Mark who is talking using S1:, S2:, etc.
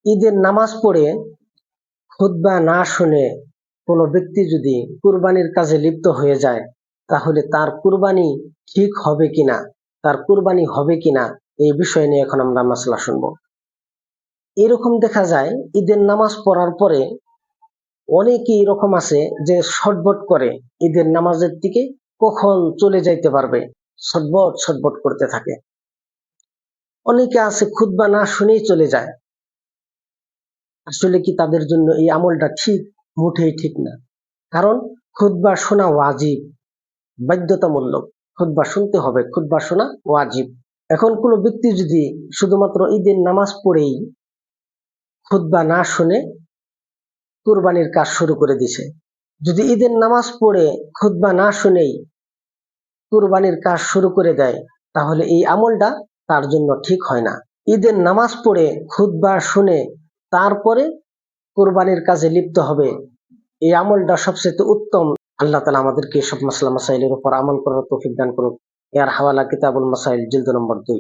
S1: ঈদের নামাজ পড়ে খুতবা না শুনে কোনো ব্যক্তি যদি কুরবানির কাজে লিপ্ত হয়ে যায়, তাহলে তার কুরবানি ঠিক হবে কিনা, তার কুরবানি হবে কিনা, এই বিষয় নিয়ে এখন আমরা মাসলা শুনবো। এরকম দেখা যায় ঈদের নামাজ পড়ার পরে অনেকে এরকম আছে যে ছটবট করে ঈদের নামাজের দিকে কখন চলে যাইতে পারবে, ছটবট ছটবট করতে থাকে। অনেকে আছে খুতবা না শুনেই চলে যায়। আসলে কি তাদের জন্য এই আমলটা ঠিক? মোটেই ঠিক না। কারণ খুতবা শোনা ওয়াজিব, বাধ্যতামূলক। খুতবা শুনতে হবে, খুতবা শোনা ওয়াজিব। এখন কোনো ব্যক্তি যদি শুধুমাত্র ঈদের নামাজ পড়েই খুতবা না শুনে কুরবানির কাজ শুরু করে দিছে, যদি ঈদের নামাজ পড়ে খুতবা না শুনেই কুরবানির কাজ শুরু করে দেয়, তাহলে এই আমলটা তার জন্য ঠিক হয় না। ঈদের নামাজ পড়ে খুতবা শুনে তারপরে কুরবানির কাজে লিপ্ত হবে, এই আমলটা সবচেয়ে উত্তম। আল্লাহ তাআলা আমাদেরকে সব মাসলা মাসাইলের উপর আমল করার তৌফিক দান করুক। এর হাওয়ালা কিতাবুল মাসাইল জিলদ নম্বর 2।